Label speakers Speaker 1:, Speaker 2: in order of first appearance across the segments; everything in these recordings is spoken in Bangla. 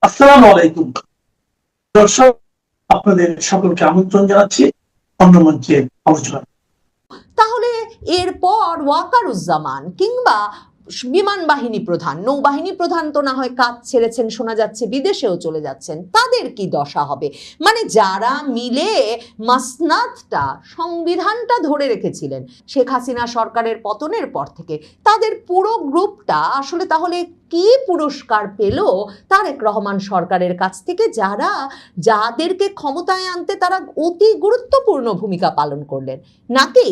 Speaker 1: আসসালামু আলাইকুম দর্শক, আপনাদের সকলকে আমন্ত্রণ জানাচ্ছি অন্য মঞ্চের আলোচনা।
Speaker 2: তাহলে এরপর ওয়াকারুজ্জামান কিংবা বিমান বাহিনী প্রধান, নৌবাহিনী প্রধান তো না হয় কাজ ছেড়েছেন, শোনা যাচ্ছে বিদেশেও চলে যাচ্ছেন, তাদের কি দশা হবে? মানে যারা মিলে মাসনাদটা, সংবিধানটা ধরে রেখেছিলেন শেখ হাসিনা সরকারের পতনের পর থেকে, তাদের পুরো গ্রুপটা আসলে তাহলে কি পুরস্কার পেল তারেক রহমান সরকারের কাছ থেকে, যাদেরকে ক্ষমতায় আনতে তারা অতি গুরুত্বপূর্ণ ভূমিকা পালন করলেন? নাকি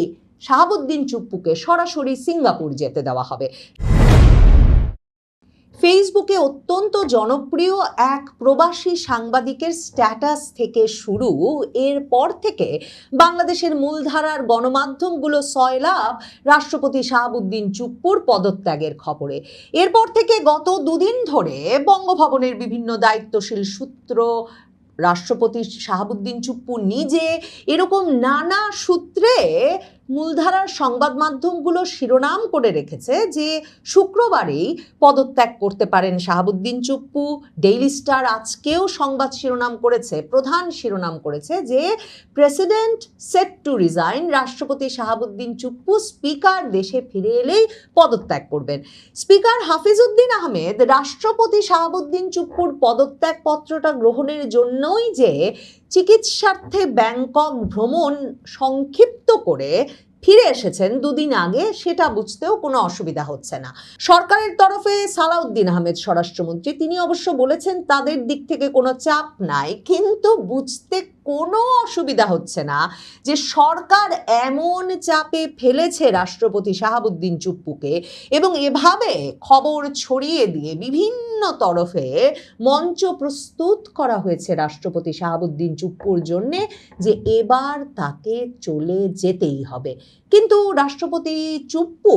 Speaker 2: শাহাবুদ্দিন চুপ্পুকে সরাসরি সিঙ্গাপুর যেতে দেওয়া হবে? ফেসবুকে অত্যন্ত জনপ্রিয় এক প্রবাসী সাংবাদিকের স্ট্যাটাস থেকে শুরু, এরপর থেকে বাংলাদেশের মূলধারার গণমাধ্যমগুলো সয়লাভ রাষ্ট্রপতি শাহাবুদ্দিন চুপ্পুর পদত্যাগের খবরে। এরপর থেকে গত দুদিন ধরে বঙ্গভবনের বিভিন্ন দায়িত্বশীল সূত্র, রাষ্ট্রপতি শাহাবুদ্দিন চুপ্পু নিজে, এরকম নানা সূত্রে মূলধারার সংবাদ মাধ্যমগুলো শিরোনাম করে রেখেছে যে শুক্রবারেই পদত্যাগ করতে পারেন শাহাবুদ্দিন চুপ্পু। ডেইলি স্টার আজকেও সংবাদ শিরোনাম করেছে, প্রধান শিরোনাম করেছে যে প্রেসিডেন্ট সেট টু রিজাইন, রাষ্ট্রপতি শাহাবুদ্দিন চুপ্পু স্পিকার দেশে ফিরে এলেই পদত্যাগ করবেন। স্পিকার হাফিজউদ্দিন আহমেদ রাষ্ট্রপতি শাহাবুদ্দিন চুপ্পুর পদত্যাগ পত্রটা গ্রহণের জন্যই যে চিকিৎসার্থে ব্যাংকক ভ্রমণ সংক্ষিপ্ত করে ফিরে এসেছেন দুদিন আগে, সেটা বুঝতেও কোনো অসুবিধা হচ্ছে না। সরকারের তরফে সালাউদ্দিন আহমেদ স্বরাষ্ট্রমন্ত্রী, তিনি অবশ্য বলেছেন তাদের দিক থেকে কোনো চাপ নাই, কিন্তু বুঝতে কোনো অসুবিধা হচ্ছে না যে সরকার এমন চাপে ফেলেছে রাষ্ট্রপতি শাহাবুদ্দিন চুপ্পুকে, এবং এভাবে খবর ছড়িয়ে দিয়ে বিভিন্ন তরফে মঞ্চ প্রস্তুত করা হয়েছে রাষ্ট্রপতি শাহাবুদ্দিন চুপ্পুর জন্যে যে এবার তাকে চলে যেতেই হবে। কিন্তু রাষ্ট্রপতি চুপ্পু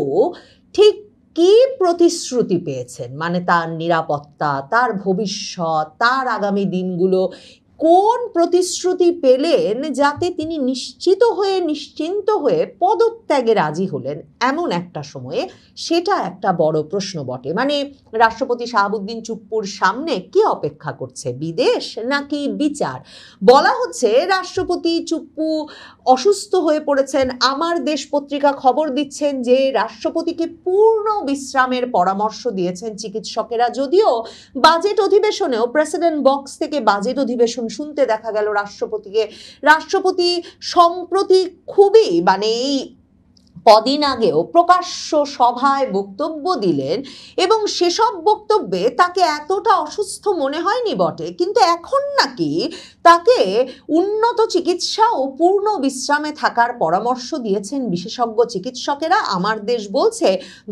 Speaker 2: ঠিক কি প্রতিশ্রুতি পেয়েছেন, মানে তার নিরাপত্তা, তার ভবিষ্যৎ, তার আগামী দিনগুলো, কোন প্রতিশ্রুতি পেলেন যাতে তিনি নিশ্চিন্ত হয়ে পদত্যাগে রাজি হলেন এমন একটা সময়ে? সেটা একটা বড় প্রশ্ন বটে। মানে রাষ্ট্রপতি শাহাবুদ্দিন চুপ্পুর সামনে কি অপেক্ষা করছে, বিদেশ নাকি বিচার? বলা হচ্ছে রাষ্ট্রপতি চুপ্পু অসুস্থ হয়ে পড়েছেন। আমার দেশ পত্রিকা খবর দিচ্ছেন যে রাষ্ট্রপতিকে পূর্ণ বিশ্রামের পরামর্শ দিয়েছেন চিকিৎসকেরা, যদিও বাজেট অধিবেশনেও প্রেসিডেন্ট বক্স থেকে বাজেট অধিবেশন শুনতে দেখা গেল রাষ্ট্রপতিকে। রাষ্ট্রপতি সম্প্রতি খুবই, মানে এই কদিন আগেও প্রকাশ্য সভায় বক্তব্য দিলেন, এবং সেসব বক্তব্যে তাকে এতটা অসুস্থ মনে হয়নি বটে, কিন্তু এখন নাকি তাকে উন্নত চিকিৎসা ও পূর্ণ বিশ্রামে থাকার পরামর্শ দিয়েছেন বিশেষজ্ঞ চিকিৎসকেরা। আমার দেশ বলছে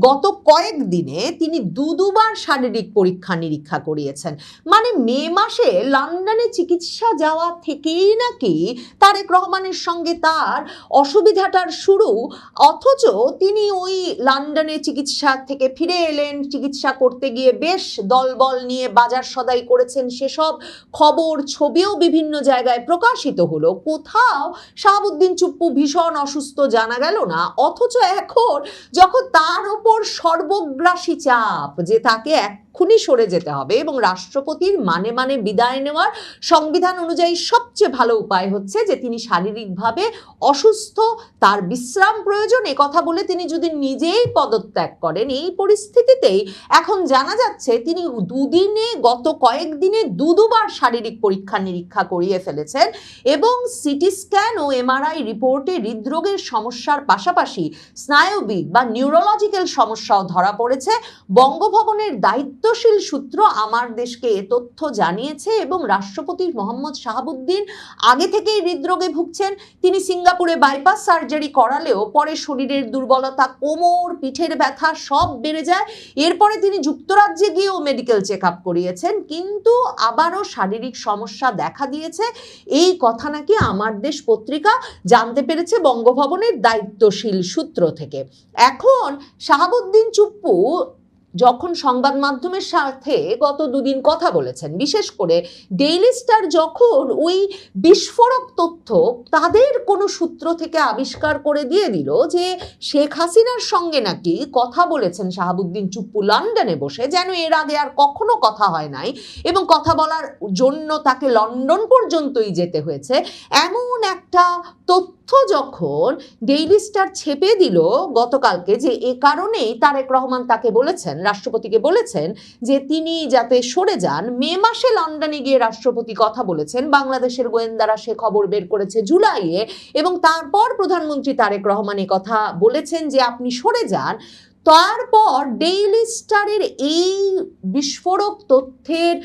Speaker 2: গত কয়েকদিনে তিনি দুবার শারীরিক পরীক্ষা নিরীক্ষা করিয়েছেন। মানে মে মাসে লন্ডনে চিকিৎসা যাওয়া থেকেই নাকি তারেক রহমানের সঙ্গে তার অসুবিধাটার শুরু, অথচ তিনি ওই লন্ডনে চিকিৎসা থেকে ফিরে এলেন, চিকিৎসা করতে গিয়ে বেশ দলবল নিয়ে বাজার সদাই করেছেন, সেসব খবর ছবিও বিভিন্ন জায়গায় প্রকাশিত হলো। কোথাও শাহাবুদ্দিন চুপ্পু ভীষণ অসুস্থ জানা গেল না, অথচ এখন যখন তার ওপর সর্বগ্রাসী চাপ যে তাকে এক্ষুনি সরে যেতে হবে এবং রাষ্ট্রপতির মানে বিদায় নেওয়ার সংবিধান অনুযায়ী সবচেয়ে ভালো উপায় হচ্ছে যে তিনি শারীরিকভাবে অসুস্থ, তার বিশ্রাম প্রয়োজন, কথা বলে তিনি যদি নিজেই পদত্যাগ করেন, এই পরিস্থিতিতেই এখন জানা যাচ্ছে তিনি গত কয়েকদিনে দুবার শারীরিক পরীক্ষা নিরীক্ষা করিয়ে ফেলেছেন, এবং সিটি স্ক্যান ও এমআরআই রিপোর্টে হৃদরোগের সমস্যার পাশাপাশি স্নায়বিক বা নিউরোলজিক্যাল সমস্যাও ধরা পড়েছে। বঙ্গভবনের দায়িত্বশীল সূত্র আমার দেশকে এ তথ্য জানিয়েছে, এবং রাষ্ট্রপতি মোহাম্মদ শাহাবুদ্দিন আগে থেকেই হৃদরোগে ভুগছেন। তিনি সিঙ্গাপুরে বাইপাস সার্জারি করালেও পরে শরীরের দুর্বলতা, কোমর, পিঠের ব্যথা সব বেড়ে যায়। এরপরে তিনি যুক্তরাজ্যে গিয়েও মেডিকেল চেক আপ করিয়েছেন, কিন্তু আবারও শারীরিক সমস্যা দেখা দিয়েছে। এই কথা নাকি আমার দেশ পত্রিকা জানতে পেরেছে বঙ্গভবনের দায়িত্বশীল সূত্র থেকে। এখন শাহাবুদ্দিন চুপ্পু যখন সংবাদ মাধ্যমের সাথে গত দুদিন কথা বলেছেন, বিশেষ করে ডেইলি স্টার যখন ওই বিস্ফোরক তথ্য তাদের কোনো সূত্র থেকে আবিষ্কার করে দিয়ে দিল যে শেখ হাসিনার সঙ্গে নাকি কথা বলেছেন শাহাবুদ্দিন চুপ্পু লন্ডনে বসে, যেন এর আগে আর কখনো কথা হয় নাই এবং কথা বলার জন্য তাকে লন্ডন পর্যন্তই যেতে হয়েছে, এমন একটা তথ্য যখন ডেইলি স্টার ছেপে দিল গতকালকে, যে এ কারণেই তারেক রহমান তাকে বলেছেন, রাষ্ট্রপতিকে বলেছেন যে তিনি যাতে সরে যান। মে মাসে লন্ডনে গিয়ে রাষ্ট্রপতি কথা বলেছেন, বাংলাদেশের গোয়েন্দারা সে খবর বের করেছে জুলাইয়ে, এবং তারপর প্রধানমন্ত্রী তারেক রহমান কথা বলেছেন যে আপনি সরে যান। তারপর ডেইলি স্টারের এই বিস্ফোরক তথ্যের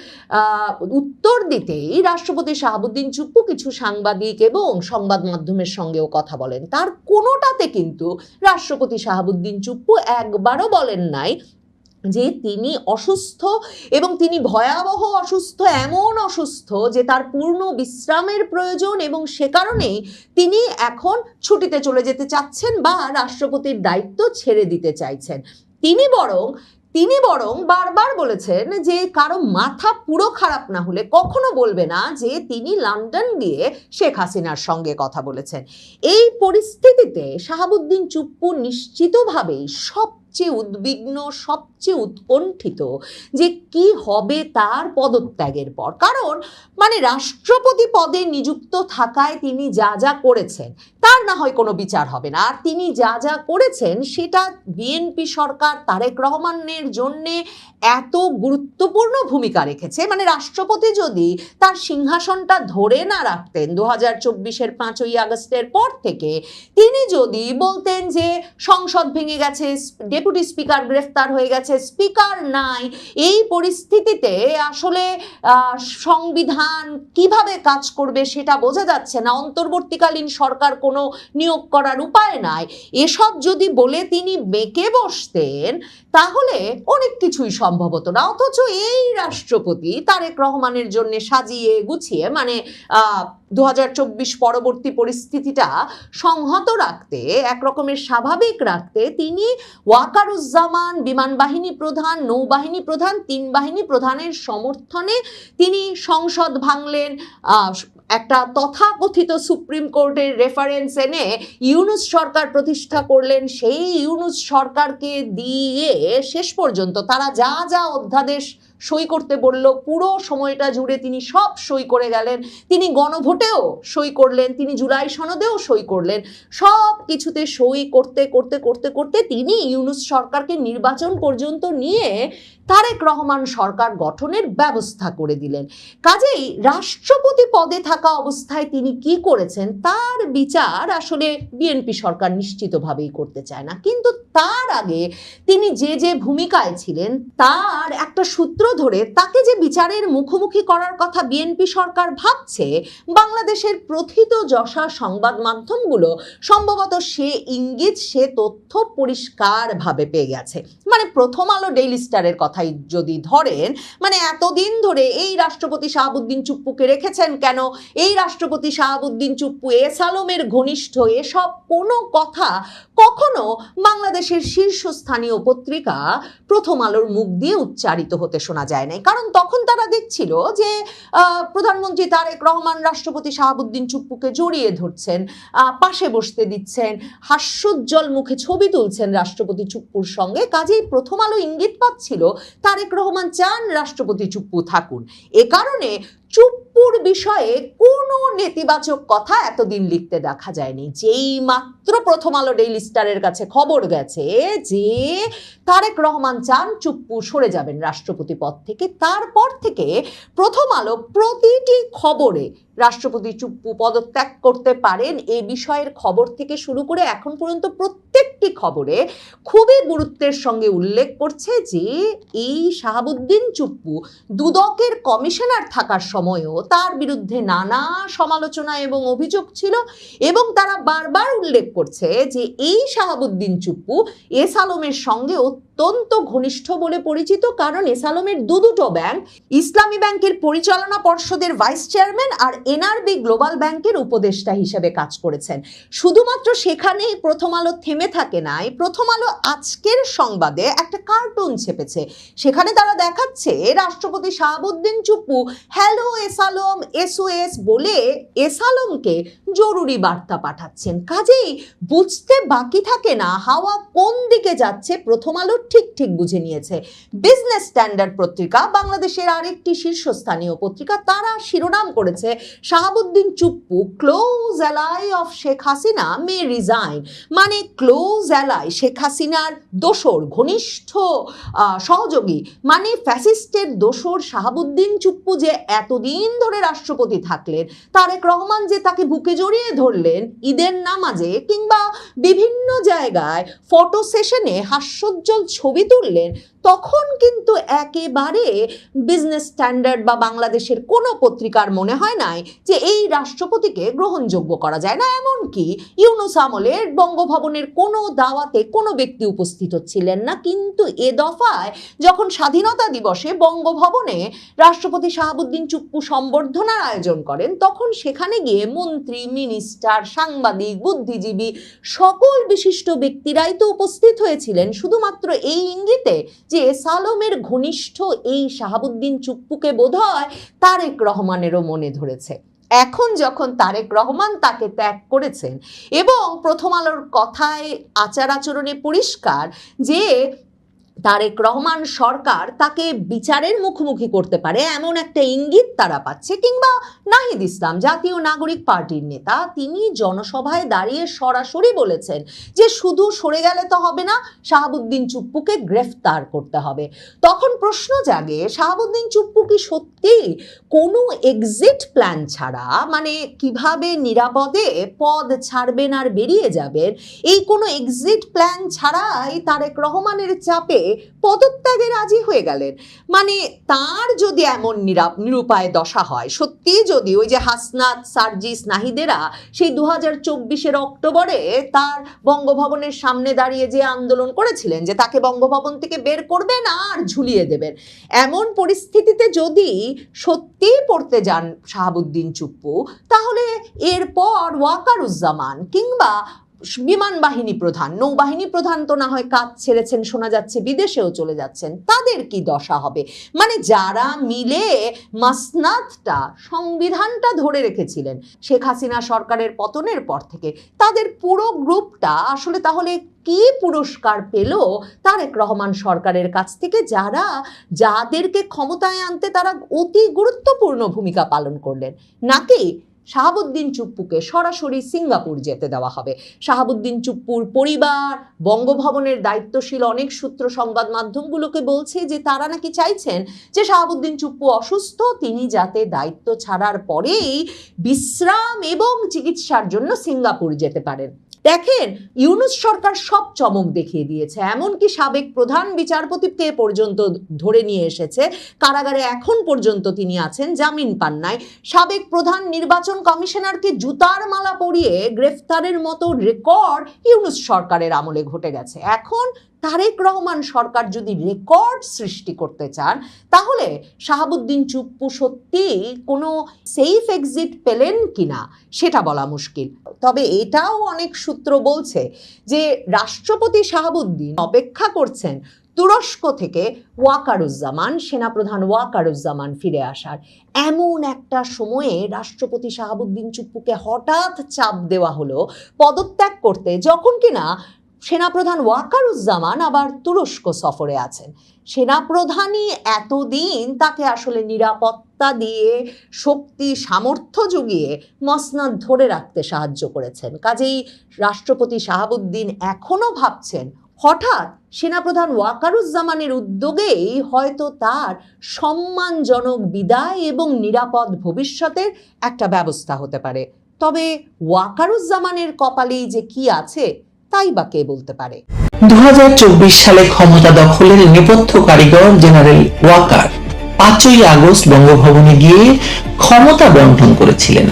Speaker 2: উত্তর দিতেই রাষ্ট্রপতি শাহাবুদ্দিন চুপ্পু কিছু সাংবাদিক এবং সংবাদ মাধ্যমের সঙ্গেও কথা বলেন। তার কোনোটাতে কিন্তু রাষ্ট্রপতি শাহাবুদ্দিন চুপ্পু একবারও বলেন নাই যে তিনি অসুস্থ এবং তিনি ভয়াবহ অসুস্থ, এমন অসুস্থ যে তার পূর্ণ বিশ্রামের প্রয়োজন এবং সে কারণেই তিনি এখন ছুটিতে চলে যেতে চাচ্ছেন বা রাষ্ট্রপতির দায়িত্ব ছেড়ে দিতে চাইছেন। তিনি বরং বারবার বলেছেন যে কারো মাথা পুরো খারাপ না হলে কখনো বলবে না যে তিনি লন্ডন গিয়ে শেখ হাসিনার সঙ্গে কথা বলেছেন। এই পরিস্থিতিতে শাহাবুদ্দিন চুপ্পু নিশ্চিতভাবেই সবচেয়ে উদ্বিগ্ন, সবচেয়ে উৎকণ্ঠিত যে কি হবে তার পদত্যাগের পর। কারণ রাষ্ট্রপতি পদে নিযুক্ত থাকায় তিনি যা যা করেছেন তার না হয় কোনো বিচার হবে না, আর তিনি যা যা করেছেন সেটা বিএনপি সরকার তারেক রহমানের জন্যে এত গুরুত্বপূর্ণ ভূমিকা রেখেছে। রাষ্ট্রপতি যদি তার সিংহাসনটা ধরে না রাখতেন 2024-এর 5ই আগস্টের পর থেকে, তিনি যদি বলতেন যে সংসদ ভেঙে গেছে, ডেপুটি স্পিকার গ্রেফতার হয়ে গেছে, স্পিকার নাই, এই পরিস্থিতিতে আসলে সংবিধান কিভাবে কাজ করবে সেটা বোঝা যাচ্ছে না, অন্তর্বর্তীকালীন সরকার কোনো নিয়োগ করার উপায় নাই, এসব যদি বলে তিনি বেঁকে বসতেন তাহলে অনেক কিছুই সম্ভব হতো না। অথচ এই রাষ্ট্রপতি তারেক রহমানের জন্য সাজিয়ে গুছিয়ে 2024 পরবর্তী পরিস্থিতিটা সংহত রাখতে, একরকমের স্বাভাবিক রাখতে তিনি ওয়াকারুজ্জামান বিমান বাহিনী প্রধান, নৌবাহিনী প্রধান, 3 বাহিনী প্রধানের সমর্থনে তিনি সংসদ ভাঙলেন, একটা তথাকথিত সুপ্রিম কোর্টের রেফারেন্স এনে ইউনূস সরকার প্রতিষ্ঠা করলেন। সেই ইউনূস সরকারকে দিয়ে শেষ পর্যন্ত তারা যা যা অধ্যাদেশ সই করতে বলল পুরো সময়টা জুড়ে তিনি সব সই করে গেলেন। তিনি গণভোটেও সই করলেন, তিনি জুলাই সনদেও সই করলেন, সব কিছুতে সই করতে করতে করতে করতে তিনি ইউনূস সরকারকে নির্বাচন পর্যন্ত নিয়ে তারেক রহমান সরকার গঠনের ব্যবস্থা করে দিলেন। কাজেই রাষ্ট্রপতি পদে থাকা অবস্থায় তিনি কি করেছেন তার বিচার আসলে বিএনপি সরকার নিশ্চিতভাবেই করতে চায় না। কিন্তু তার আগে তিনি যে ভূমিকায় ছিলেন তার একটা সূত্র ধরে তাকে যে বিচারের মুখোমুখি করার কথা বিএনপি সরকার ভাবছে, বাংলাদেশের প্রথিতযশা সংবাদ মাধ্যমগুলো সম্ভবত সে ইঙ্গিত, সে তথ্য পরিষ্কারভাবে পেয়ে গেছে। প্রথম আলো ডেইলি স্টারের কথাই যদি ধরেন, এতদিন ধরে এই রাষ্ট্রপতি শাহাবুদ্দিন চুপ্পুকে রেখেছেন কেন, এই রাষ্ট্রপতি শাহাবুদ্দিন চুপ্পু এস আলমের ঘনিষ্ঠ, এসব কোনো কথা কখনো বাংলাদেশের শীর্ষস্থানীয় পত্রিকা প্রথম আলোর মুখ দিয়ে উচ্চারিত হতে শোনা যায় নাই। কারণ তখন তারা দেখছিল যে প্রধানমন্ত্রী তারেক রহমান রাষ্ট্রপতি শাহাবুদ্দিন চুপ্পুকে জড়িয়ে ধরছেন, পাশে বসতে দিচ্ছেন, হাস্যোজ্জ্বল মুখে ছবি তুলছেন রাষ্ট্রপতি চুপ্পুর সঙ্গে। কাজেই প্রথম আলো ইঙ্গিত পাচ্ছিল তারেক রহমান চান রাষ্ট্রপতি চুপ্পু থাকুন। এ কারণে চুপ্পুর বিষয়ে কোনো নেতিবাচক কথা এতদিন লিখতে দেখা যায়নি। যেই মাত্র প্রথম আলো ডেইলি স্টারের কাছে খবর গেছে যে তারেক রহমান চান চুপ্পু সরে যাবেন রাষ্ট্রপতি পদ থেকে, তারপর থেকে প্রথম আলো প্রতিটি খবরে রাষ্ট্রপতি চুপ্পু পদত্যাগ করতে পারেন এ বিষয়ের খবর থেকে শুরু করে এখন পর্যন্ত প্রত্যেকটি খবরে খুবই গুরুত্বের সঙ্গে উল্লেখ করছে যে এই শাহাবুদ্দিন চুপ্পু দুদকের কমিশনার থাকার সময়ও তার বিরুদ্ধে নানা সমালোচনা এবং অভিযোগ ছিল, এবং তারা বারবার উল্লেখ করছে যে এই শাহাবুদ্দিন চুপ্পু এস আলমের সঙ্গে অত্যন্ত ঘনিষ্ঠ বলে পরিচিত, কারণ এস আলমের দুটো ব্যাংক, ইসলামী ব্যাংকের পরিচালনা পর্ষদের ভাইস চেয়ারম্যান আর এনআরবি গ্লোবাল ব্যাংকের উপদেষ্টা হিসেবে কাজ করেছেন। শুধুমাত্র সেখানেই প্রথম আলো থেমে থাকে নাই। প্রথম আলো আজকের সংবাদে একটা কার্টুন ছেপেছে, সেখানে তারা দেখাচ্ছে রাষ্ট্রপতি Shahabuddin Chuppu hello S Alam SOS বলে এস আলমকে জরুরি বার্তা পাঠাচ্ছেন। কাজেই বুঝতে বাকি থাকে না হাওয়া কোন দিকে যাচ্ছে। প্রথম আলো ঠিক বুঝে নিয়েছে। বিজনেস স্ট্যান্ডার্ড পত্রিকা, বাংলাদেশের আরেকটি শীর্ষস্থানীয় পত্রিকা, তারা শিরোনাম করেছে Shahabuddin Chuppu close ally of Sheikh Hasina May resign. মানে ক্লোজ অ্যালাই, শেখ হাসিনার দোসর, ঘনিষ্ঠ সহযোগী, মানে ফ্যাসিস্টের দোসর শাহাবুদ্দিন চুপ্পু যে এতদিন ধরে রাষ্ট্রপতি থাকলেন, তারেক রহমান যে তাকে বুকে জড়িয়ে ধরলেন ঈদের নামাজে কিংবা বিভিন্ন জায়গায় ফটো সেশনে হাস্যোজ্জ্বল ছবি তুললেন, তখন কিন্তু একেবারে বিজনেস স্ট্যান্ডার্ড বা বাংলাদেশের কোনো পত্রিকার মনে হয় নাই যে এই রাষ্ট্রপতিকে গ্রহণযোগ্য করা যায় না। এমনকি ইউনূস আমলের বঙ্গভবনের কোনো দাওয়াতে কোনো ব্যক্তি উপস্থিত ছিলেন না। কিন্তু এ দফায় যখন স্বাধীনতা দিবসে বঙ্গভবনে রাষ্ট্রপতি শাহাবুদ্দিন চুপ্পু সম্বর্ধনার আয়োজন করেন, তখন সেখানে গিয়ে মন্ত্রী, মিনিস্টার, সাংবাদিক, বুদ্ধিজীবী সকল বিশিষ্ট ব্যক্তিরাই তো উপস্থিত হয়েছিলেন, শুধুমাত্র এই ইঙ্গিতে যে এস আলমের ঘনিষ্ঠ এই শাহাবুদ্দিন চুপ্পুকে বোধহয় তারেক রহমানেরও মনে ধরেছে। এখন যখন তারেক রহমান তাকে ত্যাগ করেছেন এবং প্রথম আলোর কথায় আচার আচরণে পরিষ্কার যে তারেক রহমান সরকার তাকে বিচারের মুখোমুখি করতে পারে এমন একটা ইঙ্গিত তারা পাচ্ছে, কিংবা নাহিদ ইসলাম জাতীয় নাগরিক পার্টির নেতা, তিনি জনসভায় দাঁড়িয়ে সরাসরি বলেছেন যে শুধু সরে গেলে তো হবে না, শাহাবুদ্দিন চুপ্পুকে গ্রেফতার করতে হবে। তখন প্রশ্ন জাগে, শাহাবুদ্দিন চুপ্পু কি সত্যি কোনো এক্সিট প্ল্যান ছাড়া, মানে কিভাবে নিরাপদে পদ ছাড়বেন আর বেরিয়ে যাবেন, এই কোনো এক্সিট প্ল্যান ছাড়াই তারেক রহমানের চাপে পদত্যাগে রাজি হয়ে গেলেন? মানে তার যদি এমন নিরুপায় দশা হয়, সত্যি যদি ওই যে হাসনাত, সার্জিস, নাহিদেরা সেই 2024-এর অক্টোবরে তার বঙ্গভবনের সামনে দাঁড়িয়ে যে আন্দোলন করেছিলেন যে তাকে বঙ্গভবন থেকে বের করবেন আর ঝুলিয়ে দেবেন, এমন পরিস্থিতিতে যদি সত্যি পড়তে যান শাহাবুদ্দিন চুপ্পু, তাহলে এরপর ওয়াকারুজ্জামান কিংবা বিমান বাহিনী প্রধান, নৌবাহিনী প্রধান তো না হয় কাজ ছেড়েছেন, শোনা যাচ্ছে বিদেশেও চলে যাচ্ছেন, তাদের কি দশা হবে? মানে যারা মিলে মাসনাদটা, সংবিধানটা ধরে রেখেছিলেন শেখ হাসিনা সরকারের পতনের পর থেকে, তাদের পুরো গ্রুপটা আসলে তাহলে কি পুরস্কার পেল তারেক রহমান সরকারের কাছ থেকে, যাদেরকে ক্ষমতায় আনতে তারা অতি গুরুত্বপূর্ণ ভূমিকা পালন করলেন? নাকি শাহাবুদ্দিন চুপ্পুকে সরাসরি সিঙ্গাপুর যেতে দেওয়া হবে? শাহাবুদ্দিন চুপ্পুর পরিবার, বঙ্গভবনের দায়িত্বশীল অনেক সূত্র সংবাদ মাধ্যমগুলোকে বলছে যে তারা নাকি চাইছেন যে শাহাবুদ্দিন চুপ্পু অসুস্থ, তিনি যাতে দায়িত্ব ছাড়ার পরেই বিশ্রাম এবং চিকিৎসার জন্য সিঙ্গাপুর যেতে পারেন। দেখেন, ইউনূস সরকার সব চমক দেখিয়ে দিয়েছে, এমনকি সাবেক প্রধান বিচারপতিকে পর্যন্ত ধরে নিয়ে এসেছে কারাগারে, এখন পর্যন্ত তিনি আছেন, জামিন পান নাই। সাবেক প্রধান নির্বাচন কমিশনারকে জুতার মালা পরিয়ে গ্রেফতারের মতো রেকর্ড ইউনূস সরকারের আমলে ঘটে গেছে। এখন তারেক রহমান সরকার যদি রেকর্ড সৃষ্টি করতে চান, তাহলে শাহাবুদ্দিন চুপ্পু সত্যি কোনো সেফ এক্সিট পেলেন কিনা সেটা বলা মুশকিল। তবে এটাও অনেক সূত্র বলছে যে রাষ্ট্রপতি শাহাবুদ্দিন অপেক্ষা করছেন তুরস্ক থেকে ওয়াকারুজ্জামান, সেনাপ্রধান ওয়াকারুজ্জামান ফিরে আসার। এমন একটা সময়ে রাষ্ট্রপতি শাহাবুদ্দিন চুপ্পুকে হঠাৎ চাপ দেওয়া হলো পদত্যাগ করতে, যখন কিনা সেনাপ্রধান ওয়াকারুজ্জামান আবার তুরস্ক সফরে আছেন। সেনাপ্রধানই এতদিন তাকে আসলে নিরাপত্তা দিয়ে, শক্তি সামর্থ্য জুগিয়ে মসনদ ধরে রাখতে সাহায্য করেছেন। কাজেই রাষ্ট্রপতি শাহাবুদ্দিন এখনো ভাবছেন হঠাৎ সেনাপ্রধান ওয়াকারুজ্জামানের উদ্যোগেই হয়তো তার সম্মানজনক বিদায় এবং নিরাপদ ভবিষ্যতের একটা ব্যবস্থা হতে পারে। তবে ওয়াকারুজ্জামানের কপালেই যে কি আছে তাই বা কে বলতে পারে।
Speaker 3: 2024 সালে ক্ষমতা দখলের নেপথ্য কারিগর জেনারেল ওয়াকার 5ই আগস্ট বঙ্গভবনে গিয়ে ক্ষমতা বন্টন করেছিলেন।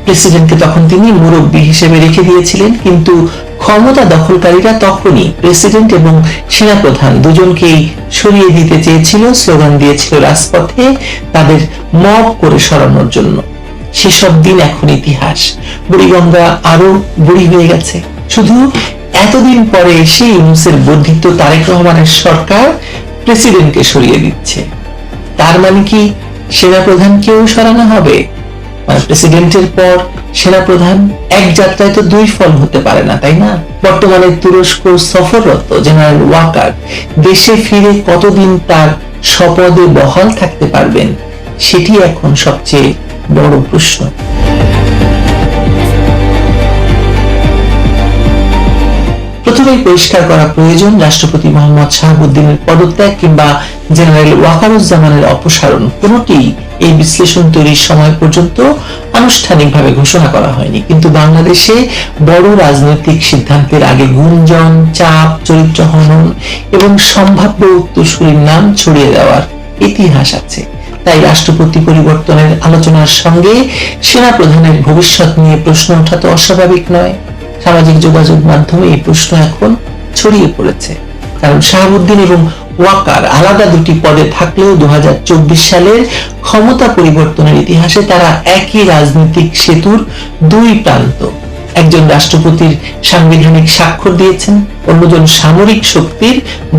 Speaker 3: প্রেসিডেন্টকে তখন তিনি মুরব্বী হিসেবে রেখে দিয়েছিলেন, কিন্তু ক্ষমতা দখলকারীরা তখনই প্রেসিডেন্ট এবং সেনাপ্রধান দুজনকেই সরিয়ে দিতে চেয়েছিল, স্লোগান দিয়েছিল রাজপথে তাদের মব করে সরানোর জন্য। সেসব দিন এখন ইতিহাস। বুড়িগঙ্গা আরো বুড়ি হয়ে গেছে। শুধু এতদিন পরে এসে ইউনূসের বর্ধিত তারেক রহমানের সরকার প্রেসিডেন্টকে সরিয়ে দিচ্ছে। তার মানে কি সেনাপ্রধানকেও সরানো হবে? মানে প্রেসিডেন্টের পর সেনাপ্রধান, এক যাত্রায় তো দুই ফল হতে পারে না, তাই না? বর্তমানে তুরস্ক সফররত জেনারেল ওয়াকার দেশে ফিরে কতদিন তার স্বপদে বহাল থাকতে পারবেন, সেটি এখন সবচেয়ে বড় প্রশ্ন। প্রথমেই পরিষ্কার করা প্রয়োজন, রাষ্ট্রপতি মোহাম্মদ শাহাবুদ্দিনের পদত্যাগ কিংবা জেনারেল ওয়াকারুজ্জামানের অপসারণ কোনটি এই বিশ্লেষণ তৈরির সময় পর্যন্ত আনুষ্ঠানিকভাবে ঘোষণা করা হয়নি। কিন্তু বাংলাদেশে বড় রাজনৈতিক সিদ্ধান্তের আগে গুঞ্জন, চাপ, চরিত্র হনন এবং সম্ভাব্য উত্তরসূরির নাম ছড়িয়ে দেওয়ার ইতিহাস আছে। তাই রাষ্ট্রপতি পরিবর্তনের আলোচনার সঙ্গে সেনাপ্রধানের ভবিষ্যৎ নিয়ে প্রশ্ন ওঠা তো অস্বাভাবিক নয়। সামাজিক যোগাযোগ মাধ্যমে এই প্রশ্ন এখন ছড়িয়ে পড়েছে, কারণ শাহাবুদ্দিন এবং ওয়াকার আলাদা দুটি পদে থাকলেও 2024 সালের ক্ষমতা পরিবর্তনের ইতিহাসে তারা একই রাজনৈতিক সেতুর দুই প্রান্ত। একজন রাষ্ট্রপতির সাংবিধানিক স্বাক্ষর দিয়েছেন, অন্যজন সামরিক শক্তির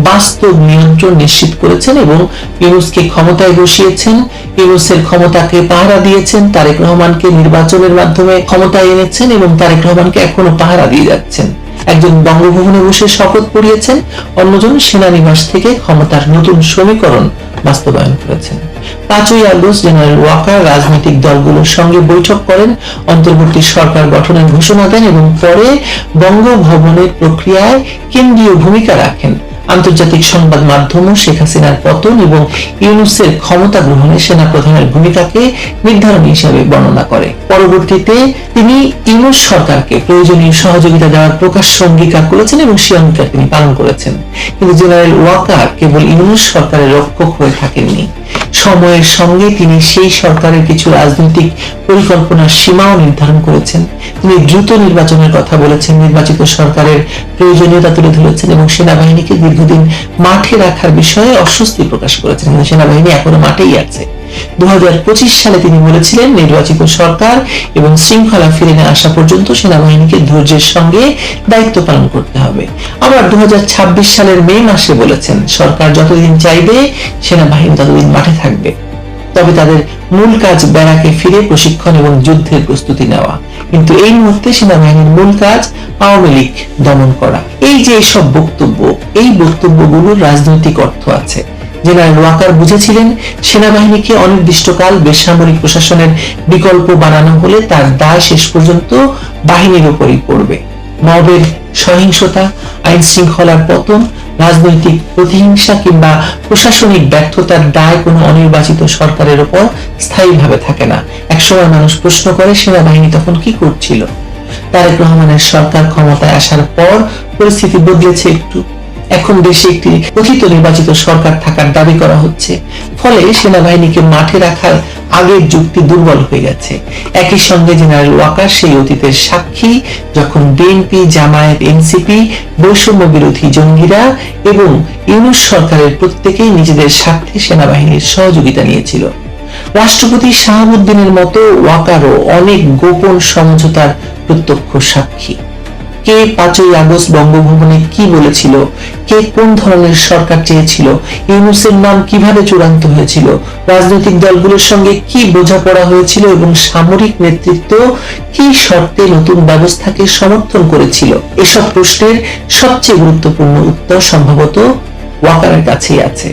Speaker 3: বাস্তব নিয়ন্ত্রণ নিশ্চিত করেছেন এবং ইউনূসকে ক্ষমতায় বসিয়েছেন। ইউনূসের ক্ষমতাকে পাহারা দিয়েছেন, তারেক রহমানকে নির্বাচনের মাধ্যমে ক্ষমতায় এনেছেন এবং তারেক রহমানকে এখনো পাহারা দিয়ে যাচ্ছেন। একজন বঙ্গভবনে বসে শপথ পড়িয়েছেন, অন্যজন সেনানিবাস থেকে ক্ষমতার নতুন সমীকরণ বাস্তবায়ন করেছেন। 5ই আগস্ট জেনারেল ওয়াকার রাজনৈতিক দলগুলোর সঙ্গে বৈঠক করেন, অন্তর্বর্তী সরকার গঠনের ঘোষণা দেন এবং পরে বঙ্গভবনের প্রক্রিয়ায় কেন্দ্রীয় ভূমিকা রাখেন। আন্তর্জাতিক সংবাদ মাধ্যমও শেখ হাসিনার পতন এবং ইউনূসের ক্ষমতা গ্রহণে সেনাপ্রধানের ভূমিকাকে নির্ধারণ হিসেবে বর্ণনা করে। পরবর্তীতে তিনি ইউনূস সরকারকে প্রয়োজনীয় সহযোগিতা দেওয়ার প্রকাশ্য অঙ্গীকার করেছেন এবং সেই অঙ্গীকার তিনি পালন করেছেন। কিন্তু জেনারেল ওয়াকার কেবল ইউনূস সরকারের রক্ষক হয়ে থাকেননি, সময়ের সঙ্গে তিনি সেই সরকারের কিছু রাজনৈতিক পরিকল্পনার সীমাও নির্ধারণ করেছেন। তিনি দ্রুত নির্বাচনের কথা বলেছেন, নির্বাচিত সরকারের প্রয়োজনীয়তা তুলে ধরেছেন এবং সেনাবাহিনীকে দীর্ঘদিন মাঠে রাখার বিষয়ে অস্বস্তি প্রকাশ করেছেন। কিন্তু সেনাবাহিনী এখনো মাঠেই আছে। 2025 সালে তিনি বলেছিলেন, নির্বাচিত সরকার এবং শৃঙ্খলা ফিরে আসা পর্যন্ত সেনাবাহিনীকে ধৈর্যের সঙ্গে দায়িত্ব পালন করতে হবে। আবার 2026 সালের মে মাসে বলেছেন, সরকার যতদিন চাইবে সেনাবাহিনী ততদিন মাঠে থাকবে, তবে তাদের মূল কাজ ব্যারাকে ফিরে প্রশিক্ষণ এবং যুদ্ধের প্রস্তুতি নেওয়া। কিন্তু এই মুহূর্তে সেনাবাহিনীর মূল কাজ আওয়ামী লীগ দমন করা। এই যে সব বক্তব্য, এই বক্তব্যগুলোর রাজনৈতিক অর্থ আছে। জেনারেল ওয়াকার বুঝেছিলেন, সেনাবাহিনীকে অনির্দিষ্টকাল বেসামরিক প্রশাসনের বিকল্প বানানো হলে তার দায় শেষ পর্যন্ত বাহিনীর উপরই পড়বে। মবের সহিংসতা, আইন শৃঙ্খলার পতন, রাজনৈতিক প্রতিহিংসা কিংবা প্রশাসনিক ব্যর্থতার দায় কোনো অনির্বাচিত সরকারের উপর স্থায়ীভাবে থাকে না। একসময় মানুষ প্রশ্ন করে, সেনাবাহিনী তখন কি করছিল? তারেক রহমানের সরকার ক্ষমতায় আসার পর পরিস্থিতি বদলেছে একটু। এখন দেশে একটি কথিত নির্বাচিত সরকার থাকার দাবি করা হচ্ছে, ফলে সেনাবাহিনীকে মাঠে রাখার আগের যুক্তি দুর্বল হয়ে গেছে। একই সঙ্গে জেনারেল ওয়াকার সেই অতীতের সাক্ষী, যখন বিএনপি, জামায়াত, এনসিপি, বৈষম্য বিরোধী জঙ্গিরা এবং ইউনূস সরকারের প্রত্যেকেই নিজেদের স্বার্থে সেনাবাহিনীর সহযোগিতা নিয়েছিল। রাষ্ট্রপতি শাহাবুদ্দিনের মতো ওয়াকারও অনেক গোপন সমঝোতার প্রত্যক্ষ সাক্ষী। কে 5ই আগস্ট বঙ্গভবনে কি বলেছিল, কে কোন ধরনের সরকার চেয়েছিল, ইউনূসের নাম কিভাবে চূড়ান্ত হয়েছিল, রাজনৈতিক দলগুলোর সঙ্গে কি বোঝাপড়া হয়েছিল এবং সামরিক নেতৃত্ব কি শর্তে নতুন ব্যবস্থাকে সমর্থন করেছিল, এসব প্রশ্নের সবচেয়ে গুরুত্বপূর্ণ উত্তর সম্ভবত ওয়াকারের কাছেই আছে।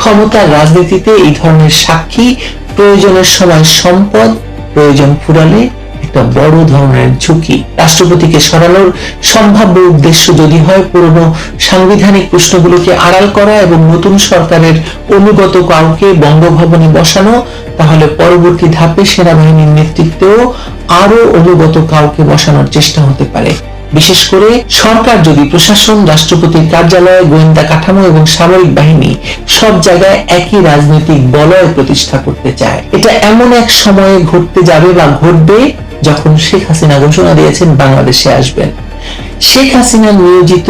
Speaker 3: ক্ষমতার রাজনীতিতে এই ধরনের সাক্ষী প্রয়োজনের সময় সম্পদ, প্রয়োজন ফুরালে একটা বড় ধরনের ঝুঁকি। রাষ্ট্রপতিকে সরানোর সম্ভাব্য উদ্দেশ্য যদি হয় পুরনো সাংবিধানিক প্রশ্নগুলোকে আড়াল করা এবং নতুন সরকারের অনুগত কাউকে বঙ্গভবনে বসানো, তাহলে পরবর্তী ধাপে সেনাবাহিনীর নেতৃত্বেও আরো অনুগত কাউকে বসানোর চেষ্টা হতে পারে। বিশেষ করে সরকার যদি প্রশাসন, রাষ্ট্রপতির কার্যালয়, গোয়েন্দা কাঠামো এবং সামরিক বাহিনী সব জায়গায় একই রাজনৈতিক বলয় প্রতিষ্ঠা করতে চায়। এটা এমন এক সময়ে ঘটতে যাবে বা ঘটবে যখন শেখ হাসিনা ঘোষণা দিয়েছেন বাংলাদেশে আসবেন। শেখ হাসিনা নিয়োজিত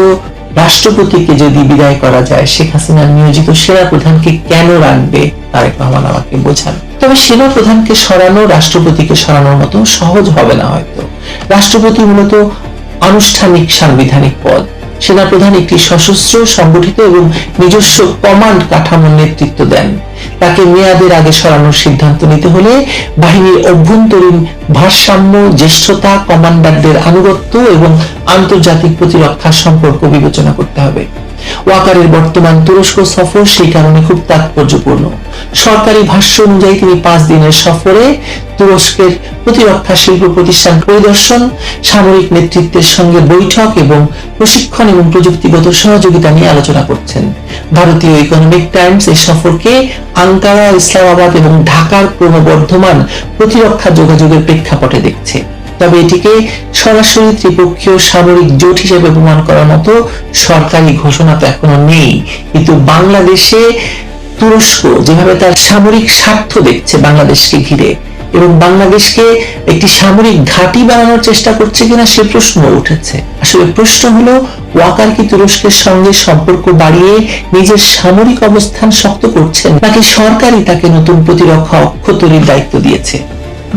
Speaker 3: রাষ্ট্রপতিকে যদি বিদায় করা যায়, শেখ হাসিনা নিয়োজিত সেনা প্রধানকে কেন রাখবে? তারেক রহমান আমাকে বোঝান। তবে সেনা প্রধানকে সরানো রাষ্ট্রপতিকে সরানোর মতো সহজ হবে না হয়তো। রাষ্ট্রপতি মূলত আনুষ্ঠানিক সাংবিধানিক পদ, সেনাপ্রধান একটি সশস্ত্র, সংগঠিত এবং নিজস্ব কমান্ড কাঠামোর নেতৃত্ব দেন। তাকে মেয়াদের আগে সরানোর সিদ্ধান্ত নিতে হলে বাহিনীর অভ্যন্তরীণ ভারসাম্য, জ্যেষ্ঠতা, কমান্ডারদের আনুগত্য এবং আন্তর্জাতিক প্রতিরক্ষা সম্পর্ক বিবেচনা করতে হবে। ওয়াকারের বর্তমান তুরস্ক সফর সেই কারণে খুব তাৎপর্যপূর্ণ। সরকারি ভাষ্য অনুযায়ী তিনি 5 দিনের সফরে তুরস্কের প্রতিরক্ষা শিল্প প্রতিষ্ঠান পরিদর্শন, সামরিক নেতৃত্বের সঙ্গে বৈঠক এবং প্রশিক্ষণ এবং প্রযুক্তিগত সহযোগিতা নিয়ে আলোচনা করছেন। ভারতীয় ইকোনমিক টাইমস এই সফরকে আঙ্কারা, ইসলামাবাদ এবং ঢাকার ক্রমবর্ধমান প্রতিরক্ষা যোগাযোগের প্রেক্ষাপটে দেখছে। তবে এটিকে সরাসরি ত্রিপক্ষীয় সামরিক জোট হিসেবে প্রমাণ করার মতো সরকারি ঘোষণা তো এখনো নেই। কিন্তু বাংলাদেশে তুরস্ক যেভাবে তার সামরিক স্বার্থ দেখছে বাংলাদেশকে ঘিরে এবং বাংলাদেশকে একটি সামরিক ঘাঁটি বানানোর চেষ্টা করছে কিনা সে প্রশ্ন উঠেছে। আসলে প্রশ্ন হলো, ওয়াকার কি তুরস্কের সঙ্গে সম্পর্ক বাড়িয়ে নিজের সামরিক অবস্থান শক্ত করছেন, নাকি সরকারই তাকে নতুন প্রতিরক্ষা অক্ষ তৈরির দায়িত্ব দিয়েছে?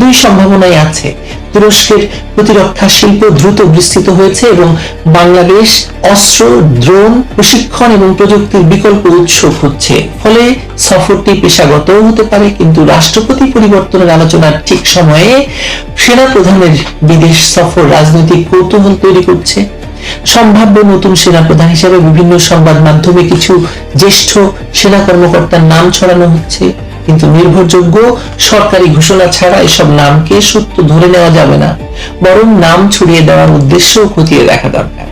Speaker 3: দুই সম্ভাবনাই আছে। তুরস্কের প্রতিরক্ষা শিল্প দ্রুত বিস্তৃত হয়েছে এবং বাংলাদেশ অস্ত্র, ড্রোন, প্রশিক্ষণ এবং প্রযুক্তির বিকল্প উৎস খুঁজছে। ফলে সফরটি পেশাগত হতে পারে, কিন্তু রাষ্ট্রপতি পরিবর্তনের আলোচনার ঠিক সময়ে সেনা প্রধানের বিদেশ সফর রাজনৈতিক কৌতূহল তৈরি করছে। সম্ভাব্য নতুন সেনা প্রধান হিসেবে বিভিন্ন সংবাদ মাধ্যমে কিছু জ্যেষ্ঠ সেনা কর্মকর্তার নাম ছড়ানো হচ্ছে, কিন্তু নির্ভরযোগ্য সরকারি ঘোষণা ছাড়া এসব নামকে সত্য ধরে নেওয়া যাবে না। বরং নাম ছড়িয়ে দেওয়ার উদ্দেশ্য খতিয়ে দেখা দরকার।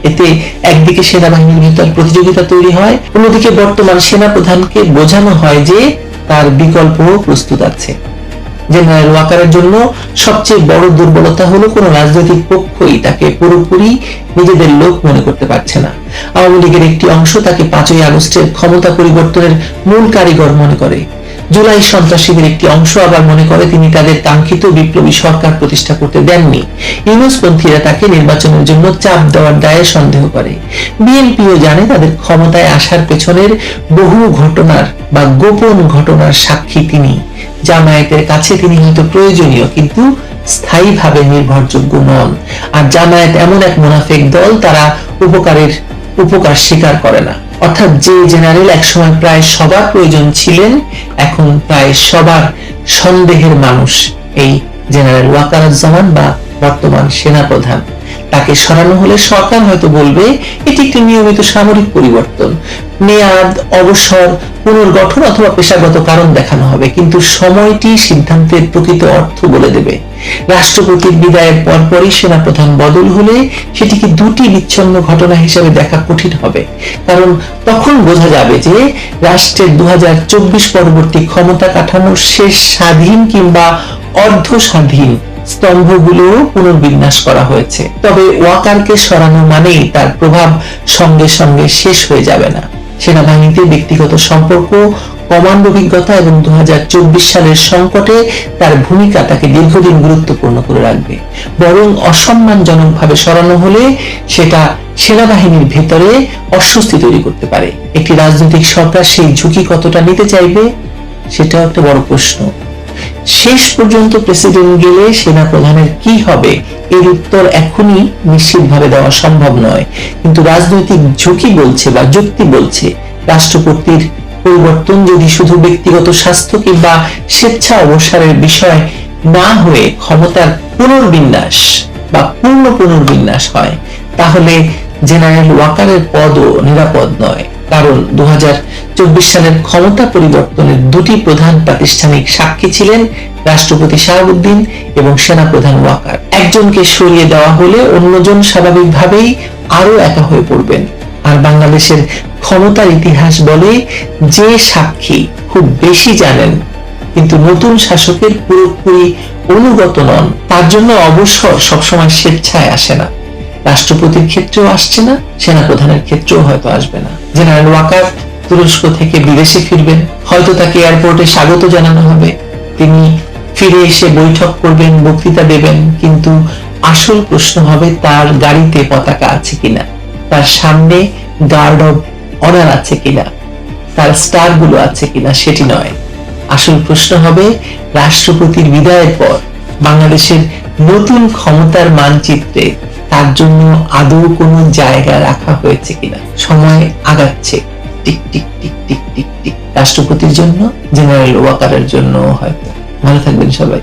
Speaker 3: এতে একদিকে সেনাবাহিনীর ভিতর প্রতিযোগিতা তৈরি হয়, অন্যদিকে বর্তমান সেনা প্রধানকে বোঝানো হয় যে তার বিকল্প প্রস্তুত আছে। জেনারেল ওয়াকারের জন্য সবচেয়ে বড় দুর্বলতা হলো কোনো রাজনৈতিক পক্ষই তাকে পুরোপুরি নিজেদের লোক মনে করতে পারছে না। আওয়ামী লীগের একটি অংশ তাকে 5ই আগস্টের ক্ষমতা পরিবর্তনের মূল কারিগর মনে করে। জুলাই সন্ত্রাসীদের একটি অংশ আবার মনে করে তিনি তাদের কাঙ্ক্ষিত বিপ্লবী সরকার প্রতিষ্ঠা করতে দেননি। ইউনূসপন্থীরা তাকে নির্বাচনের জন্য চাপ দেওয়ার দায়ে সন্দেহ করে। বিএনপিও জানে তাদের ক্ষমতায় আসার পেছনের বহু ঘটনার বা গোপন ঘটনার সাক্ষী তিনি। জামায়াতের কাছে তিনি হয়তো প্রয়োজনীয়, কিন্তু স্থায়ীভাবে নির্ভরযোগ্য নন। আর জামায়াত এমন এক মুনাফিক দল, তারা উপকার স্বীকার করে না। অর্থাৎ যে জেনারেল একসময় প্রায় সবার প্রয়োজন ছিলেন, এখন প্রায় সবার সন্দেহের মানুষ এই জেনারেল ওয়াকারুজ্জামান বা বর্তমান সেনা প্রধান। তাকে সরানো হলে সরকার হয়তো বলবে এটি একটি নিয়মিত সামরিক পরিবর্তন, মেয়াদ, অবসর, পুনর্গঠন অথবা পেশাগত কারণ দেখানো হবে, কিন্তু সময়টি সিদ্ধান্তের প্রকৃত অর্থ বলে দেবে। রাষ্ট্রপতির বিদায়ের পরপরই সেনাপ্রধান বদল হলে সেটিকে দুটি বিচ্ছিন্ন ঘটনা হিসেবে দেখা কঠিন হবে, কারণ তখন বোঝা যাবে যে রাষ্ট্রের 2024 পরবর্তী ক্ষমতা কাঠামোর শেষ স্বাধীন কিংবা অর্ধ স্বাধীন স্তম্ভগুলো পুনর্বিন্যাস করা হয়েছে। তবে ওয়াকারকে সরানো মানেই তার প্রভাব সঙ্গে সঙ্গে শেষ হয়ে যাবে না। সেনাবাহিনীতে ব্যক্তিগত সম্পর্ক, কমান্ড অভিজ্ঞতা এবং 2024 সালের সংকটে তার ভূমিকা তাকে দীর্ঘদিন গুরুত্বপূর্ণ করে রাখবে। বরং অসম্মানজনকভাবে সরানো হলে সেটা সেনাবাহিনীর ভেতরে অস্বস্তি তৈরি করতে পারে। একটি রাজনৈতিক সরকার সেই ঝুঁকি কতটা নিতে চাইবে, সেটাও একটা বড় প্রশ্ন। শেষ পর্যন্ত প্রেসিডেন্ট গেলে সেনা প্রধানের কি হবে এর উত্তর এখনই নিশ্চিতভাবে দেওয়া সম্ভব নয়, কিন্তু রাজনৈতিক ঝুঁকি বলছে বা যুক্তি বলছে রাষ্ট্রপতির পরিবর্তন যদি শুধু ব্যক্তিগত স্বাস্থ্য কিংবা স্বেচ্ছা অবসরের বিষয় না হয়ে ক্ষমতার পুনর্বিন্যাস বা পূর্ণ পুনর্বিন্যাস হয়, তাহলে জেনারেল ওয়াকারের পদও নিরাপদ নয়। কারণ 2024 সালের ক্ষমতা পরিবর্তনের দুটি প্রধান প্রাতিষ্ঠানিক সাক্ষী ছিলেন রাষ্ট্রপতি শাহাবুদ্দিন এবং সেনাপ্রধান ওয়াকার। একজনকে সরিয়ে দেওয়া হলে অন্যজন স্বাভাবিকভাবেই আরো একা হয়ে পড়বেন। আর বাংলাদেশের ক্ষমতার ইতিহাস বলে যে সাক্ষী খুব বেশি জানেন কিন্তু নতুন শাসকের পুরোপুরি অনুগত নন, তার জন্য অবসর সবসময় স্বেচ্ছায় আসে না। রাষ্ট্রপতির ক্ষেত্রেও আসছে না, সেনাপ্রধানের ক্ষেত্রেও হয়তো আসবে না। জেনারেল ওয়াকার তুরস্ক থেকে বিদেশে ফিরবেন, হয়তো তাকে এয়ারপোর্টে স্বাগত জানানো হবে, তিনি ফিরে এসে বৈঠক করবেন, বক্তৃতা দেবেন, কিন্তু আসল প্রশ্ন হবে তার গাড়িতে পতাকা আছে কিনা, তার সামনে গার্ড অফ অনার আছে কিনা, তার স্টার গুলো আছে কিনা সেটি নয়। আসল প্রশ্ন হবে রাষ্ট্রপতির বিদায়ের পর বাংলাদেশের নতুন ক্ষমতার মানচিত্রে তার জন্য আদৌ কোনো জায়গা রাখা হয়েছে কিনা। সময় আগাচ্ছে, tick tick tick tick tick tick, রাষ্ট্রপতির জন্য, জেনারেল ওয়াকারের জন্য হয়তো। ভালো থাকবেন সবাই।